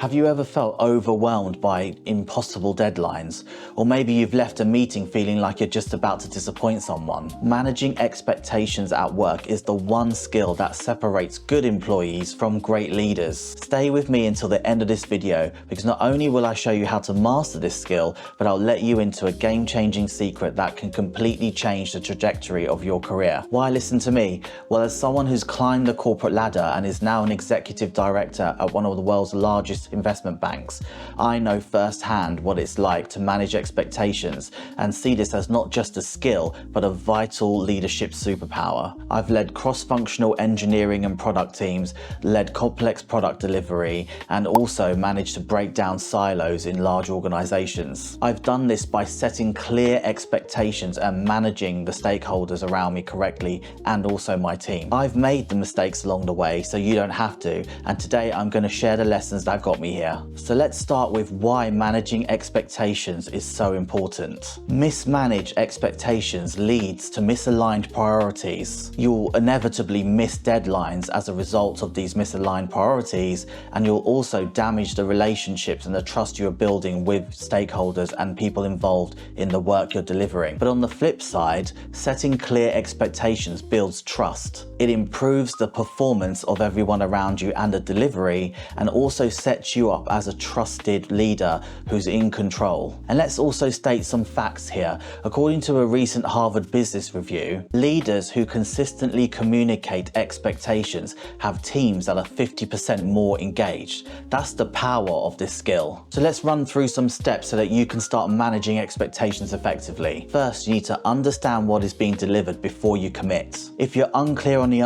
Have you ever felt overwhelmed by impossible deadlines? Or maybe you've left a meeting feeling like you're just about to disappoint someone? Managing expectations at work is the one skill that separates good employees from great leaders. Stay with me until the end of this video, because not only will I show you how to master this skill, but I'll let you into a game-changing secret that can completely change the trajectory of your career. Why listen to me? Well, as someone who's climbed the corporate ladder and is now an executive director at one of the world's largest investment banks, I know firsthand what it's like to manage expectations and see this as not just a skill, but a vital leadership superpower. I've led cross-functional engineering and product teams, led complex product delivery, and also managed to break down silos in large organizations. I've done this by setting clear expectations and managing the stakeholders around me correctly, and also my team. I've made the mistakes along the way, so you don't have to, and today I'm going to share the lessons that got me here. So let's start with why managing expectations is so important. Mismanaged expectations leads to misaligned priorities. You'll inevitably miss deadlines as a result of these misaligned priorities, and you'll also damage the relationships and the trust you're building with stakeholders and people involved in the work you're delivering. But on the flip side, setting clear expectations builds trust. It improves the performance of everyone around you and the delivery, and also sets you up as a trusted leader who's in control. And let's also state some facts here. According to a recent Harvard Business Review, leaders who consistently communicate expectations have teams that are 50% more engaged. That's the power of this skill. So let's run through some steps so that you can start managing expectations effectively. First, you need to understand what is being delivered before you commit. If you're unclear on the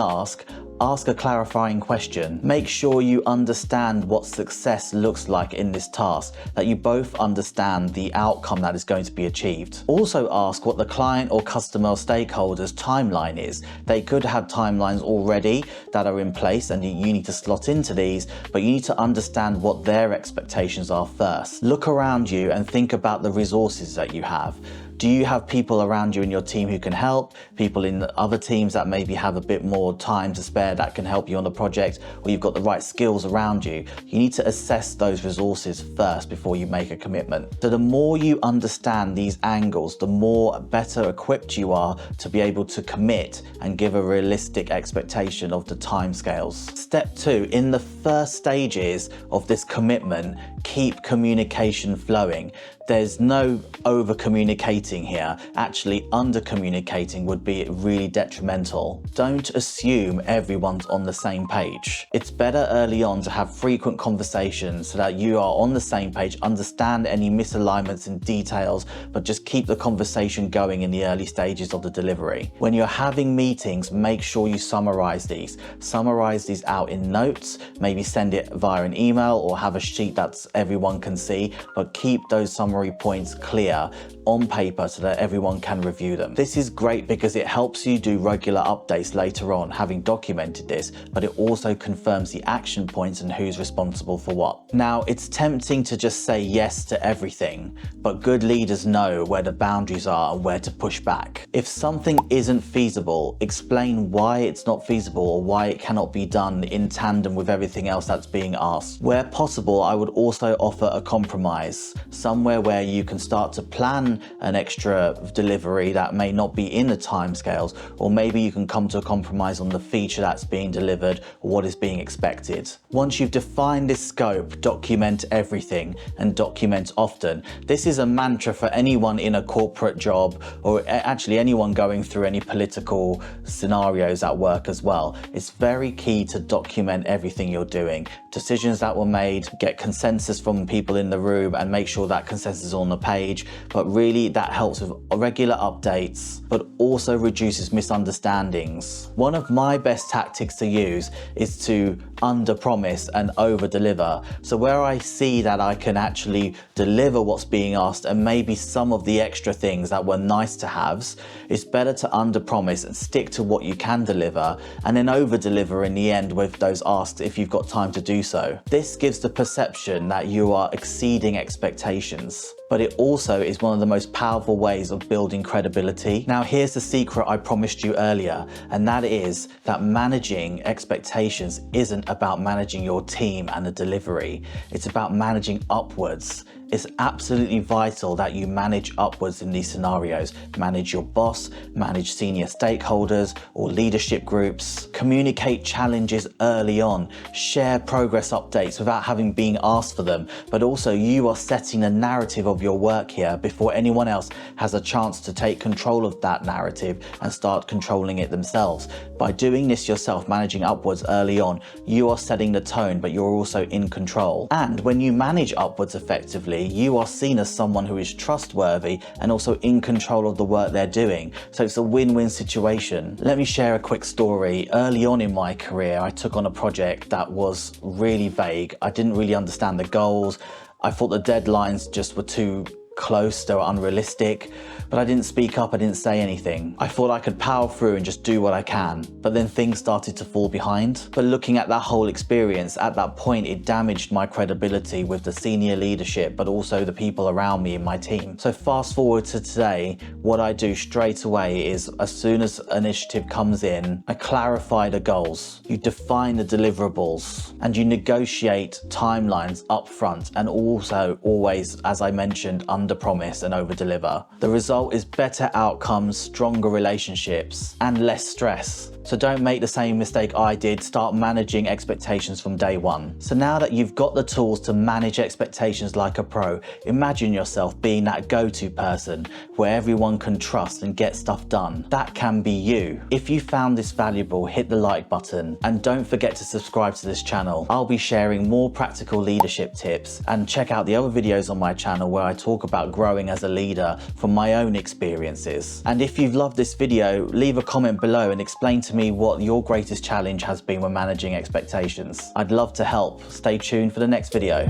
ask a clarifying question. Make sure you understand what success looks like in this task, that you both understand the outcome that is going to be achieved. Also ask what the client or customer or stakeholder's timeline is. They could have timelines already that are in place and you need to slot into these, but you need to understand what their expectations are first. Look around you and think about the resources that you have. Do you have people around you in your team who can help? People in other teams that maybe have a bit more time to spare that can help you on the project, or you've got the right skills around you? You need to assess those resources first before you make a commitment. So the more you understand these angles, the more better equipped you are to be able to commit and give a realistic expectation of the timescales. Step 2, in the first stages of this commitment, keep communication flowing. There's no over communicating here. Actually, under communicating would be really detrimental. Don't assume everyone's on the same page. It's better early on to have frequent conversations so that you are on the same page, understand any misalignments and details, but just keep the conversation going in the early stages of the delivery. When you're having meetings, make sure you summarize these. Summarize these out in notes, maybe send it via an email or have a sheet that everyone can see, but keep those summary points clear on paper so that everyone can review them. This is great because it helps you do regular updates later on, having documented this, but it also confirms the action points and who's responsible for what. Now, it's tempting to just say yes to everything, but good leaders know where the boundaries are and where to push back. If something isn't feasible, explain why it's not feasible or why it cannot be done in tandem with everything else that's being asked. Where possible, I would also offer a compromise, somewhere where you can start to plan an extra delivery that may not be in the timescales, or maybe you can come to a compromise on the feature that's being delivered or what is being expected. Once you've defined this scope, document everything and document often. This is a mantra for anyone in a corporate job, or actually anyone going through any political scenarios at work as well. It's very key to document everything you're doing. Decisions that were made, get consensus from people in the room and make sure that consensus is on the page, but really that helps with regular updates, but also reduces misunderstandings. One of my best tactics to use is to under-promise and over-deliver. So where I see that I can actually deliver what's being asked and maybe some of the extra things that were nice to haves, it's better to under-promise and stick to what you can deliver, and then over-deliver in the end with those asks if you've got time to do so. This gives the perception that you are exceeding expectations. but it also is one of the most powerful ways of building credibility. Now, here's the secret I promised you earlier, and that is that managing expectations isn't isn't about managing your team and the delivery, it's about managing upwards. It's absolutely vital that you manage upwards in these scenarios. Manage your boss, manage senior stakeholders or leadership groups, communicate challenges early on, share progress updates without having been asked for them, but also you are setting the narrative of your work here before anyone else has a chance to take control of that narrative and start controlling it themselves. By doing this yourself, managing upwards early on, you are setting the tone, but you're also in control. And when you manage upwards effectively, you are seen as someone who is trustworthy and also in control of the work they're doing. So it's a win-win situation. Let me share a quick story. Early on in my career, I took on a project that was really vague. I didn't really understand the goals. I thought the deadlines just were too close, they were unrealistic, but I didn't speak up, I didn't say anything. I thought I could power through and just do what I can, but then things started to fall behind. But looking at that whole experience, at that point, it damaged my credibility with the senior leadership, but also the people around me in my team. So fast forward to today, what I do straight away is as soon as an initiative comes in, I clarify the goals, you define the deliverables, and you negotiate timelines up front, and also always, as I mentioned, under-promise and over-deliver. The result is better outcomes, stronger relationships, and less stress. So don't make the same mistake I did. Start managing expectations from day one. So now that you've got the tools to manage expectations like a pro, imagine yourself being that go-to person where everyone can trust and get stuff done. That can be you. If you found this valuable, hit the like button and don't forget to subscribe to this channel. I'll be sharing more practical leadership tips, and check out the other videos on my channel where I talk about growing as a leader from my own experiences. And if you've loved this video, leave a comment below and explain to me what your greatest challenge has been when managing expectations. I'd love to help. Stay tuned for the next video.